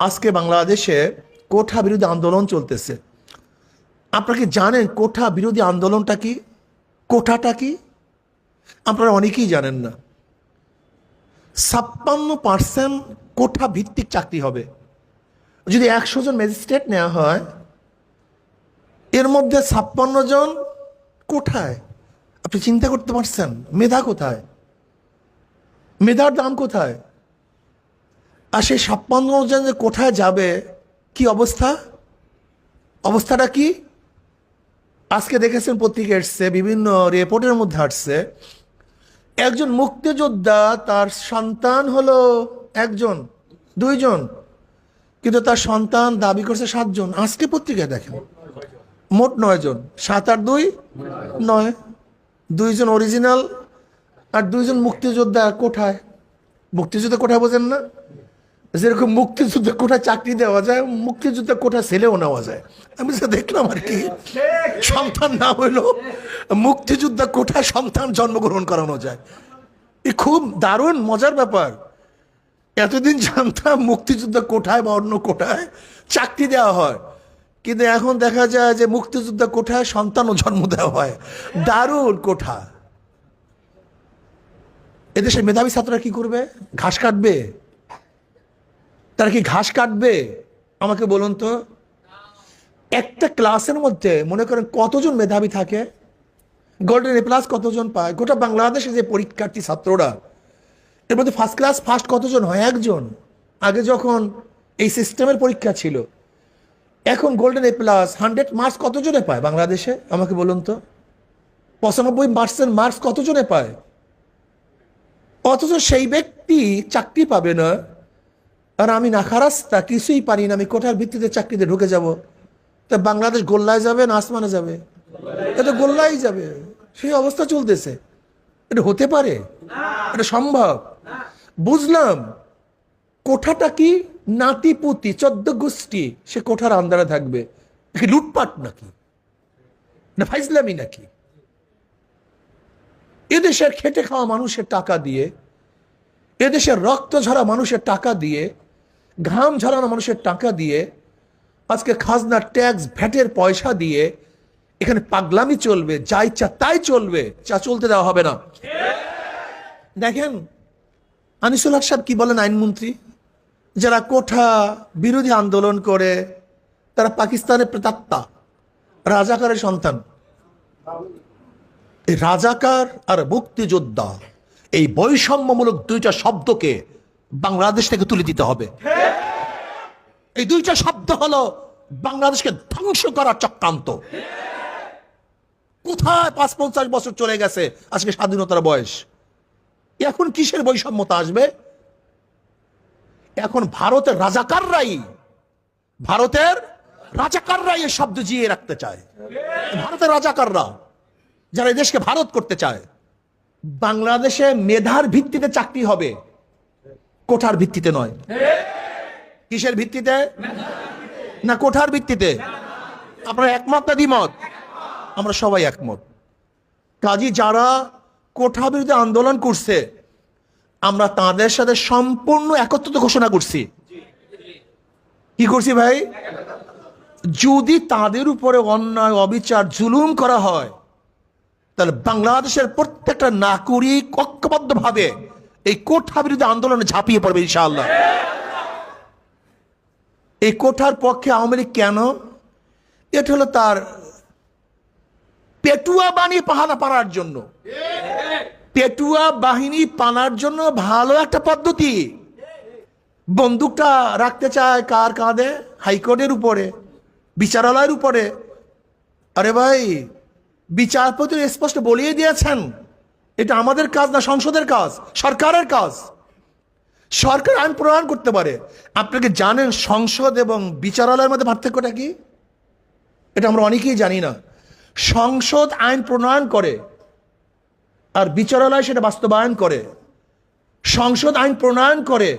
আজকে বাংলাদেশে কোঠা বিরোধী আন্দোলন চলতেছে। আপনারা কি জানেন কোঠা বিরোধী আন্দোলনটা কি? কোঠাটা কি আপনারা অনেকেই জানেন না। 56% কোঠা ভিত্তিক চাকরি হবে। যদি 100 জন ম্যাজিস্ট্রেট নেওয়া হয়, এর মধ্যে 56 জন কোঠায়। আপনি চিন্তা করতে পারছেন মেধা কোথায়? মেধার দাম কোথায়? আর সেই 56 জন যে কোঠায় যাবে, কি অবস্থা? অবস্থাটা কি? আজকে দেখেছেন পত্রিকা এসছে, বিভিন্ন রিপোর্টের মধ্যে আসছে, একজন মুক্তিযোদ্ধা তার সন্তান হলো 1 জন 2 জন, কিন্তু তার সন্তান দাবি করছে 7 জন। আজকে পত্রিকায় দেখেন মোট 9 জন। 7 আর 2 9। 2 জন অরিজিনাল আর 2 জন মুক্তিযোদ্ধা কোঠায়। মুক্তিযুদ্ধ কোঠায় বোঝেন না? যেরকম মুক্তিযুদ্ধের কোঠায় চাকরি দেওয়া যায়, মুক্তিযুদ্ধের কোঠা ছেলেও নেওয়া যায়। আমি যা দেখলাম আর কি, সন্তান না হইলো মুক্তিযুদ্ধ কোঠায় সন্তান জন্মগ্রহণ করানো যায়। এ খুব দারুণ মজার ব্যাপার। এতদিন জানতাম মুক্তিযুদ্ধ কোঠায় বা অন্য কোঠায় চাকরি দেওয়া হয়, কিন্তু এখন দেখা যায় যে মুক্তিযুদ্ধ কোঠায় সন্তানও জন্ম দেওয়া হয়। দারুণ কোঠা। এদেশের মেধাবী ছাত্ররা কি করবে? ঘাস কাটবে? তারা কি ঘাস কাটবে? আমাকে বলুন তো। একটা ক্লাসের মধ্যে মনে করেন কতজন মেধাবী থাকে? গোল্ডেন এ প্লাস কতজন পায়? গোটা বাংলাদেশে যে পরীক্ষার্থী ছাত্ররা, এর মধ্যে ফার্স্ট ক্লাস ফার্স্ট কতজন হয়? 1 জন। আগে যখন এই সিস্টেমের পরীক্ষা ছিল, এখন গোল্ডেন এ প্লাস 100 মার্কস কতজনে পায় বাংলাদেশে? আমাকে বলুন তো। 95% মার্কস কতজনে পায়? অথচ সেই ব্যক্তি চাকরি পাবে না। আর আমি নাখারাস্তা, কিছুই পারি না, আমি কোঠার ভিত্তিতে চাকরিতে ঢুকে যাব। তা বাংলাদেশ গোল্লায় যাবে না আসমানে যাবে? এটা গোল্লাই যাবে। সেই অবস্থা চলতেছে। এটা হতে পারে? এটা সম্ভব? বুঝলাম কোঠাটা কি? নাতিপুতি 14 গোষ্ঠী সে কোঠার আন্দারে থাকবে। লুটপাট নাকি? না ফাইজলামি নাকি? এদেশের খেটে খাওয়া মানুষের টাকা দিয়ে, এদেশের রক্ত ঝরা মানুষের টাকা দিয়ে, ঘাম ঝরানো মানুষের টাকা দিয়ে, আজকে খাজনা ট্যাক্স ভ্যাটের পয়সা দিয়ে এখানে পাগলামি চলবে, যা ইচ্ছা তাই চলবে, যা চলতে দেওয়া হবে না। দেখেন আনিসুল হক সাহেব কি বলেন, আইনমন্ত্রী। যারা কোঠা বিরোধী আন্দোলন করে তারা পাকিস্তানের প্রেতাত্মা, রাজাকারের সন্তান। এই রাজাকার আর মুক্তিযোদ্ধা, এই বৈষম্যমূলক 2টা শব্দকে বাংলাদেশ থেকে তুলে দিতে হবে। এই 2টা শব্দ হলো বাংলাদেশকে ধ্বংস করার চক্রান্ত। কোথায় 50 বছর চলে গেছে আজকে স্বাধীনতার বয়স? এখন কিসের বৈষম্যতা আসবে? এখন ভারতের রাজাকাররাই এই শব্দ জিয়ে রাখতে চায়। ভারতের রাজাকাররা যারা এই দেশকে ভারত করতে চায়। বাংলাদেশে মেধার ভিত্তিতে চাকরি হবে, কোঠার ভিত্তিতে নয়। কিসের ভিত্তিতে? না কোঠার ভিত্তিতে? আপনারা একমত না দ্বিমত? আমরা সবাই একমত। কাজী যারা কোঠা বিরোধী আন্দোলন করছে, আমরা তাদের সাথে সম্পূর্ণ একত্রিত ঘোষণা করছি। কি করছি ভাই? যদি তাদের উপরে অন্যায়, অবিচার, জুলুম করা হয়, তাহলে বাংলাদেশের প্রত্যেকটা নাগরিক ঐক্যবদ্ধভাবে এই কোঠা বিরোধী আন্দোলনে ঝাঁপিয়ে পড়বে ইনশাআল্লাহ। এই কোঠার পক্ষে আওয়ামী লীগ কেন? এটা হলো তার পেটুয়া বানিয়ে পাহারা পাড়ার জন্য, পেটুয়া বাহিনী পানার জন্য ভালো একটা পদ্ধতি। বন্দুকটা রাখতে চায় কার কাঁধে? হাইকোর্টের উপরে, বিচারালয়ের উপরে। আরে ভাই, বিচারপতি স্পষ্ট বলিয়ে দিয়েছেন এটা আমাদের কাজ না, সংসদের কাজ, সরকারের কাজ। সরকার আইন প্রণয়ন করতে পারে। আপনাকে জানেন সংসদ এবং বিচারালয়ের মধ্যে পার্থক্যটা কি? এটা আমরা অনেকেই জানি না। সংসদ আইন প্রণয়ন করে আর বিচারালয় সেটা বাস্তবায়ন করে। সংসদ আইন প্রণয়ন করে,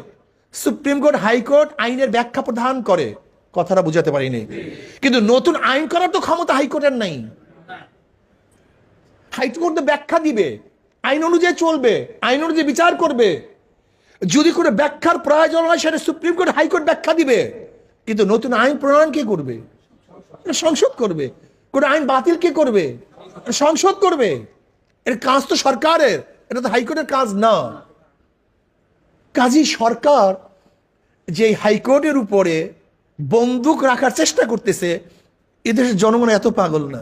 সুপ্রিম কোর্ট, হাইকোর্ট আইনের ব্যাখ্যা প্রদান করে। কথাটা বুঝাতে পারিনি। কিন্তু নতুন আইন করার তো ক্ষমতা হাইকোর্টের নাই। হাইকোর্ট ব্যাখ্যা দিবে, আইন অনুযায়ী চলবে, আইন অনুযায়ী বিচার করবে। যদি কোনো ব্যাখ্যার প্রয়োজন হয় সেটা সুপ্রিম কোর্ট হাইকোর্ট ব্যাখ্যা দিবে, কিন্তু নতুন আইন প্রণয়ন কে করবে? সংসদ করবে। কোন আইন বাতিল কে করবে? সংসদ করবে। এর কাজ তো সরকারের, এটা তো হাইকোর্টের কাজ না। কাজী সরকার যে হাইকোর্টের উপরে বন্দুক রাখার চেষ্টা করতেছে, এদেশের জনগণ এত পাগল না,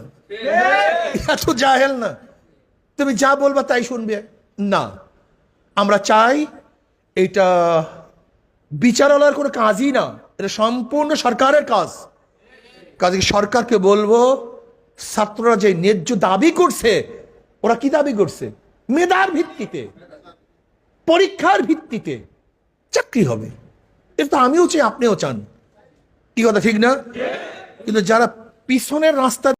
এত জাহেল না। তুমি যা বলবা তাই শুনবে না। আমরা চাই এটা বিচারালয়ের কোনো কাজই না, এটা সম্পূর্ণ সরকারের কাজ। কাজে সরকারকে বলবো, ছাত্ররা যে ন্যায্য দাবি করছে, ওরা কি দাবি করছে? মেধার ভিত্তিতে, পরীক্ষার ভিত্তিতে চাকরি হবে। এটা তো আমিও চাই, আপনিও চান। কি কথা ঠিক না? কিন্তু যারা পিছনের রাস্তা